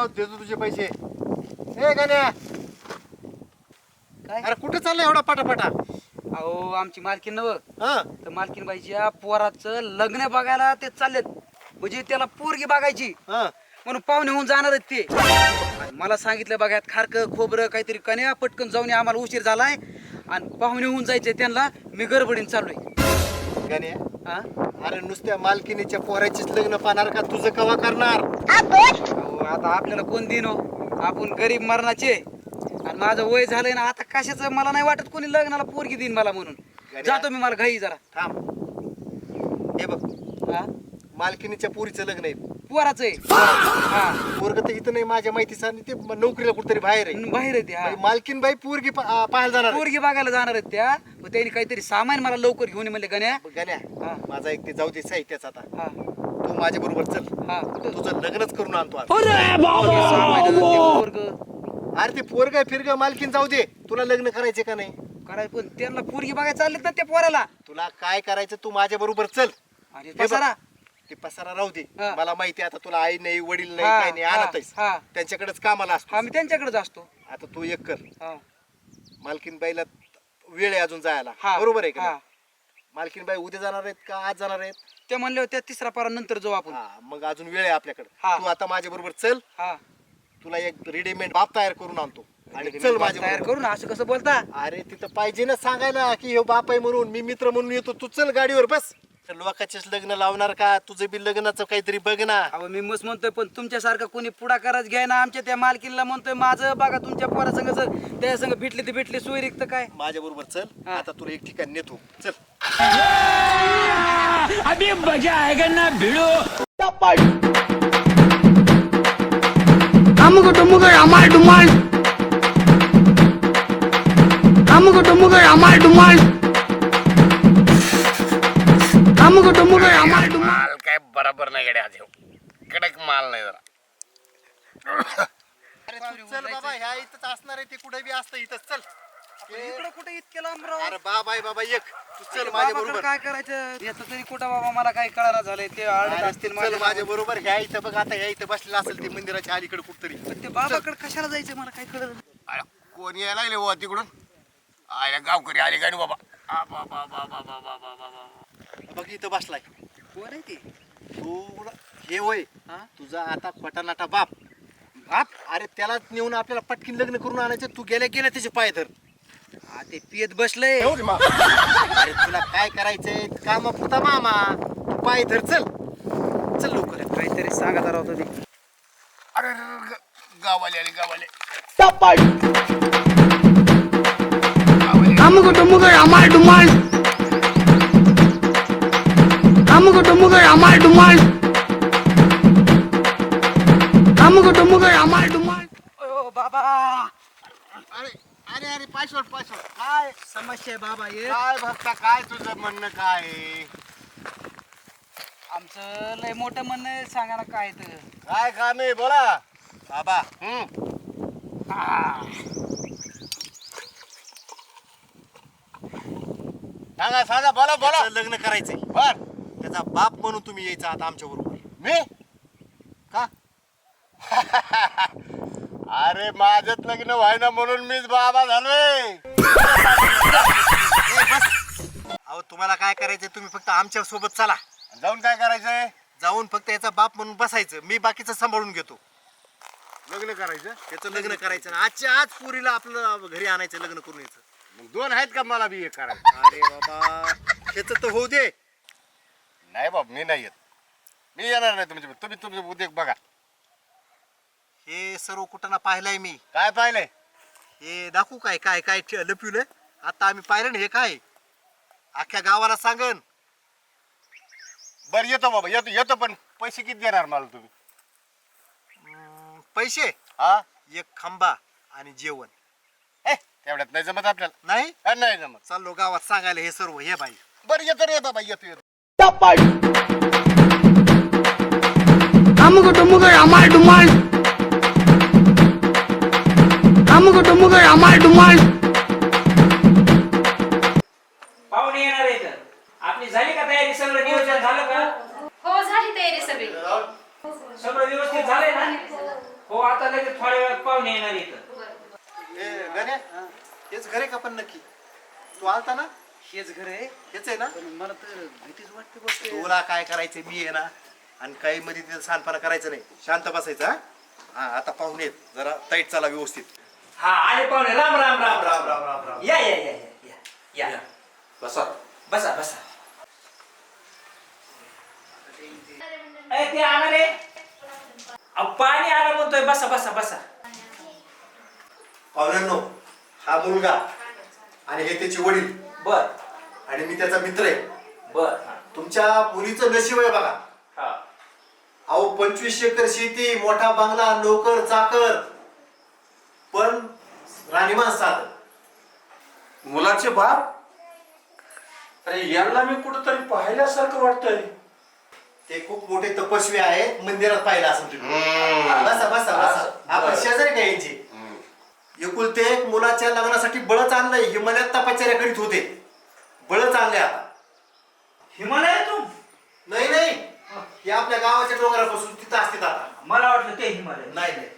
आल्यावर देतो तुझे पैसे. ए गण्या, काय अरे कुठे चाललाय एवढा पटापटा? अहो आमची मालकीन नव हा तर मालकीन बाईच्या पोराचं लग्न बघायला ते चाललेत. म्हणजे त्याला पोरगी बघायची हा म्हणून पाहुणे होऊन जाणार आहेत ते. आणि मला सांगितलं बघा खारकं खोबरं काहीतरी कन्या पटकन जाऊन ये, आम्हाला उशीर झालाय आणि पाहुणे होऊन जायचे त्यांना. मी गडबडीने चाललोय. गण्या, हा अरे नुसत्या मालकीनीच्या पोराचीच लग्न पाहणार का? तुझं कवा करणार? अहो आता आपल्याला कोण देईन हो? आपण गरीब मरणाचे आणि माझं वय झालंय ना आता. कशाचं मला नाही वाटत कोणी लग्नाला पोरगी देईन मला म्हणून. जातो मी, मला घाई जरा. थांब, हे बघ, हा मालकीनीच्या पोरीचं लग्न आहे. पोराचं आहे. हा पोरग तर इथं नाही माझ्या माहितीचा, आणि ते नोकरीला कुठतरी बाहेर आहे. बाहेर आहे ते. हा मालकीन बाई पोरगी पाहायला जाणार आहे. पोरगी बघायला जाणार आहेत त्या. मग त्यांनी काहीतरी सामान मला लवकर घेऊन ये म्हणले गण्या. गण्या, हा माझा एक ते जाऊ दे साहित्याचा. आता हा तू माझ्या बरोबर चल, हा तुझं लग्नच करून आणतो आज. सामान ते पोरग अरे ते पोरग फिरग मालकीन जाऊ दे, तुला लग्न करायचे का नाही? कराय, पण त्यांना पोरगी बघायला चाललेत ना त्या पोराला. तुला काय करायचं तू माझ्या बरोबर चल. आणि हे बघ, पसारा ते पसारा राहू दे. हा. मला माहिती आहे आता तुला आई नाही वडील नाही हा, काही नाही, हा, आणत आहेस हा. त्यांच्याकडेच कामाला असतो. हा मी त्यांच्याकडेच असतो. आता तू एक कर, हा मालकीन बाईला वेळ आहे अजून जायला, हा बरोबर आहे का हा. नाही? मालकीन बाई उद्या जाणार आहेत का आज जाणार आहेत? ते म्हणले होते तिसरा पारा नंतर जाऊ आपण. हा, मग अजून वेळ आहे आपल्याकडे. हा. तू आता माझ्या बरोबर चल, हा तुला एक रेडीमेड बाप तयार करून आणतो आणि चल माझ्या तयार बरोबर. करू ना, असं कसं बोलता? अरे तिथं पाहिजे ना सांगायला की हे बाप आहे म्हणून, मी मित्र म्हणून येतो. तू चल गाडीवर बस. लोकांचेच लग्न लावणार का? तुझं बी लग्नाचं काहीतरी बघ ना. अहो मी मस्त म्हणतोय, पण तुमच्यासारखं कोणी पुढाकारच घ्याय ना. आमच्या त्या मालकीला म्हणतोय माझं बघा, तुमच्या पोरा संग जर त्या संग भेटले ते भेटले, सोय रिक्त काय. माझ्या बरोबर चल. हा. आता तुला एक ठिकाणी नेतो, चल. अभी मजा आएगा ना भिड़ो. अमुक टुमुक अमाल डुमाल, अमुक टुमुक अमाल डुमाल, अमुक टुमुक अमाल डुमाल. माल काय बराबर नाही गड्या आज ह्यो. कडक माल नाही जरा. अरे तू चल बाबा, ह्या इथंच असणार आहे. ते कुठे बी असतं इथंच, चल. इकडं कुठे इतके लांब राव? अरे बाबा आहे बाबा एक, तू चल माझ्या बाबाकडं बरोबर. काय करायचं याचं तरी कुठं बाबा, मला काय कळायला झालंय. ते आडत असतील चल माझ्या माझ्या बरोबर. ह्या इथं बघ, आता ह्या इथं बसलेला असेल ते मंदिराच्या अलीकडे कुठतरी. पण ते बाबाकडे कशाला जायचं मला काय कळलं. अरे कोण यायला लागले हो तिकडून? आयला गावकरी आले गाडी बाबा. आ, बा, बा, बा, बा, बा, बा, बा, बा, बा. बघ इथं बसलाय. कोण आहे ते? तू हे होय हा? तुझा आता खोटा नाटा बाप. बाप? अरे त्याला नेऊन आपल्याला पटकीन लग्न करून आणायचं. तू गेल्या गेल्या त्याचे पाय धर. हा ते पियत बसलंय. अरे तुला काय करायचंय? कामापुरता मामा, तू पाय धर. चल चल लवकर. काहीतरी सांगत राहतो ते. अरे अरे, अरे, गावाले आले गावाले. अमुक टुमुक अमाल डुमाल, अमुक टुमुक अमाल डुमाल, अमुक टुमुक अमाल डुमाल. ओ बाबा, अरे अरे अरे पाय सोड पाय सोड. काय समस्या आहे बाबा हे. काय भक्ता, काय तुझं म्हणणं काय आहे? आमचं लय मोठं म्हणणं आहे, सांगा ना काय तर. काय काम आहे बोला बाबा. सांगा सांगा बोला बोला. त्याचं लग्न करायचंय. बर त्याचा बाप म्हणून तुम्ही यायचा आता आमच्या बरोबर. मी का? अरे माझ्यात लग्न व्हायना म्हणून मीच बाबा झालोय. अहो तुम्हाला काय करायचंय? तुम्ही फक्त आमच्या सोबत चला. जाऊन काय करायचंय? जाऊन फक्त याचा बाप म्हणून बसायचं. मी बाकीचं सांभाळून घेतो. लग्न करायचं. त्याचं लग्न करायचं ना आजच्या आज पुरीला आपलं घरी आणायचं, लग्न करून यायचं. मग दोन आहेत का मला बी एक करायचं? अरे बाबा, त्याचं तर होऊ दे. नाही बाबा मी नाही येत. मी येणार नाही तुमच्या. तुम्ही तुमचे उद्योग बघा. हे सर्व कुठं पाहिलंय मी. काय पाहिलंय? हे दाखवू काय काय काय लपविलं? आता आम्ही पाहिलं ना हे काय, अख्ख्या गावाला सांगन. बर येतो बाबा, येतो येतो. पण पैसे किती देणार मला तुम्ही? पैसे हा एक खांबा आणि जेवण. तेवढ्यात नाही जमत आपल्याला. नाही हा, नाही जमत. चाललो गावात सांगायला हे सर्व. हे बाई बर येतो रे बाबा, येतो येतो. अमुक टुमुक अमाल डुमाल, अमुक टुमुक अमाल डुमाल. पाहुणे येणार आहे तर आपली झाली का तयारी? सगळं नियोजन झालं का? हो झाली तयारी सगळी. सगळं व्यवस्थित झालंय ना? हो आता लगेच थोड्या वेळात पाहुणे येणार इथं. ए गण्या हेच घर आहे का पण नक्की तू आलता ना हेच घर आहे हेच आहे ना पण मला तर भीतीच वाटते बघ. तुला काय करायचं मी आहे ना आणि काही मध्ये तिथं शांतपणा करायचं नाही शांत बसायचं हा? हा आता पाहुणे आहेत, जरा टाईट चाला व्यवस्थित हा आले पाहुणे राम राम राम राम राम राम राम या या या या या या बसा बसा बसा. ए ते आणा रे पाणी आणा म्हणतोय. बसा बसा बसा. पाहुण्यांनो हा मुलगा आणि हे त्याचे वडील बर आणि मी त्याचा मित्र आहे. बर तुमच्या मुलीचं नशीब आहे बघा. हा अहो 25 एकर शेती मोठा बंगला नोकर चाकर पण राणीमान साध. मुलाचे बाप अरे यांना मी कुठंतरी पाहिल्यासारखं वाटतंय. ते खूप मोठे तपस्वी आहेत मंदिरात पाहिलं असं तुम्ही. बसा बसा बसा आपण शेजारी काय यांचे एकुलते एक मुलाच्या लग्नासाठी बळच आणलंय. हिमालयात तपश्चर्या करीत होते बळच आणले आता. हिमालयातून नाही नाही हे आपल्या गावाच्या डोंगरापासून तिथं असते आता. मला वाटलं ते हिमालय. नाही नाही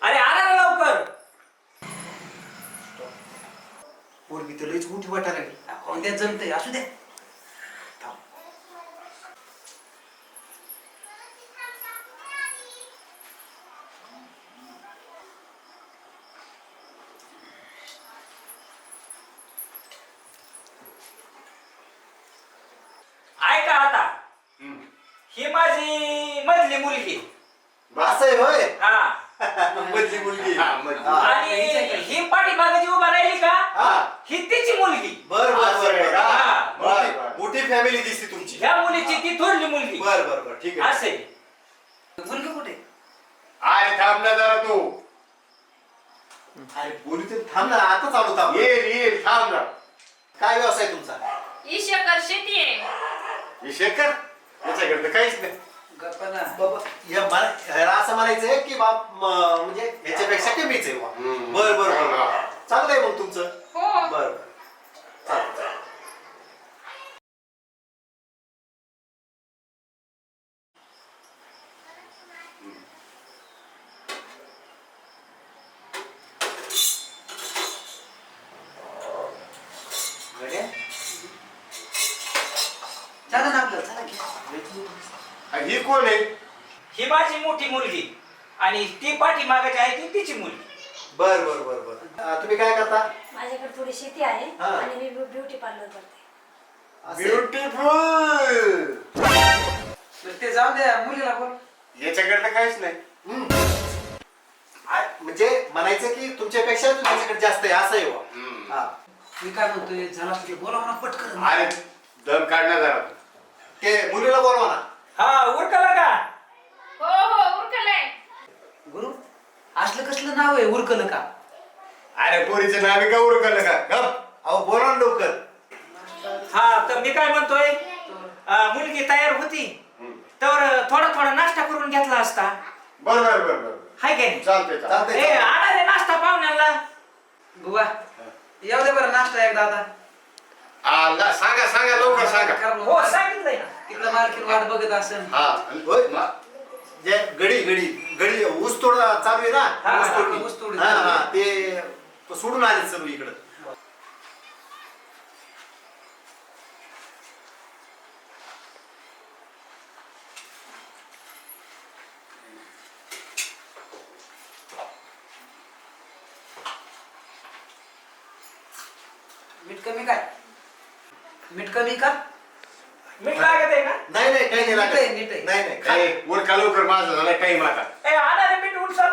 अरे आणा ना लवकर. पोरगी तर लईच मोठी वाटायला लागली. कोणत्या जमतंय असू दे. ऐका आता ही माझी मधली मुलगी. असं आहे होय हा मधली मुलगी. आणि ही पाठीमागे जी उभा राहिली का हा. ही तिची मुलगी. बर बर बर बर. हा. मोठी फॅमिली दिसते तुमची. ह्या मुलीची ती थोरली मुलगी. बर बर बर ठीक आहे. असे मुलगी कुठे? अरे थांब ना जरा तू. अरे बोलू ते थांब ना आता चालू थांब. ये थांब ना. काय व्यवसाय तुमचा? ईश एकर शेती आहे. हे शेखर याच्याकडे तर काहीच नाही. गप्पा ना. बाबा ह्याला असं म्हणायचंय की बाप म्हणजे ह्याच्यापेक्षा कमीच आहे बा. बर बर बर चांगलं आहे मग तुमचं. हो. बर बर चालेल चालेल. गड्या, चला ना आपलं चला घे. आणि ही कोण आहे? ही माझी मोठी मुलगी आणि ती पाठीमागाची आहे ती तिची मुलगी. बर बर बर बर तुम्ही काय करता? माझ्याकडे थोडी शेती आहे हा. आणि मी ब्युटी पार्लर करते. असं आहे. ब्युटिफुल. बरं, ते जाऊ द्या मुलीला बोल. याच्याकडे तर काहीच नाही. म्हणजे म्हणायचं की तुमच्यापेक्षा तुमच्याकडे जास्त आहे असं आहे बा. हा. मी काय म्हणतोय झाला तुझे बोलाव ना पटकन. अरे दम काढणार जरा. ते मुलीला बोलवा ना. हा उरकला का? हो हो उरकलंय. गुरु असलं कसलं नाव आहे उरकलं का? अरे पोरीचं नाव का उरकलं का? गप. अहो बोला ना लवकर. हा तर मी काय म्हणतोय मुलगी तयार होती तर थोडा थोडा नाश्ता करून घेतला असता. बर हाय काय नाही? चालतंय चालतंय, ए चालतंय. आणा रे नाश्ता पाहुण्याला. बुवा येऊ दे बरं नाश्ता एकदा आता. सांगा लवकर सांगा. कारण हो सांगितलंय ना. तिकडं मार्केट वाट बघत असेल. हा होय. जे गडी ऊस तोड चालू आहे ना. हा, ऊस तोडणी. ऊस तोडणी. हा हा ते सोडून आले सर्व इकडं. मीठ कमी काय? मीठ कमी का? मीठ लागत आहे का? नाही नाही काही नाही लागत. नीट आहे, नीट आहे. नाही नाही खा. ए, उरका लवकर माझा झाला टाइम आता. ए आणा रे मीठ उलसर.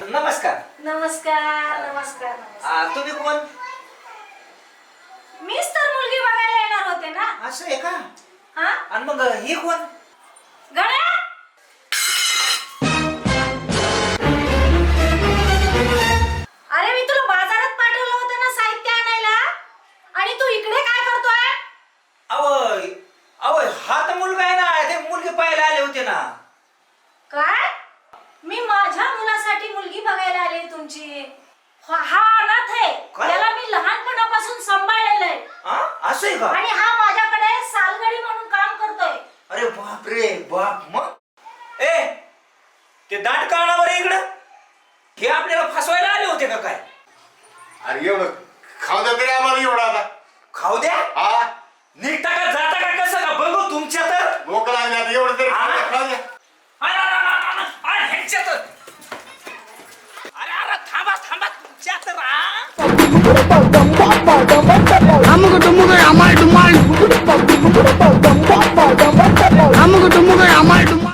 नमस्कार. नमस्कार नमस्कार नमस्कार. तुम्ही कोण? मीच तर मुलगी बघायला येणार होते ना. असं आहे का? हा आणि मग ही कोण? गण्या अरे मी तुला बाजारात पाठवलं होतं ना साहित्य आणायला आणि तू इकडे काय करतोय? अव हा तर मुलगा आहे ना. ते मुलगी पाहायला आले होते ना. काय? मी माझ्या मुलासाठी मुलगी बघायला आली तुमची. हा अनाथ आहे. काय? त्याला मी लहानपणापासून सांभाळलेलं आहे हा असं आहे का? आणि हा माझ्याकडे सालगडी म्हणून काम करतोय. अरे बाप रे बाप. मग ए ते दाट काढावर इकडं हे आपल्याला फसवायला आले होते का काय? अरे एवढं खाऊ द्या तरी आम्हाला एवढं आता. खाऊ द्या. हा निघता का जाता का कसं का बघू तुमच्या तर. भूक लागली आता एवढं तरी खाऊ द्या, खाऊ द्या. ह्यांच्या तर. अरे थांबा थांबा तुमच्या तर. अमुक डुमुक अमाल डुमाल अमुक डुमुक अमाल डुमाल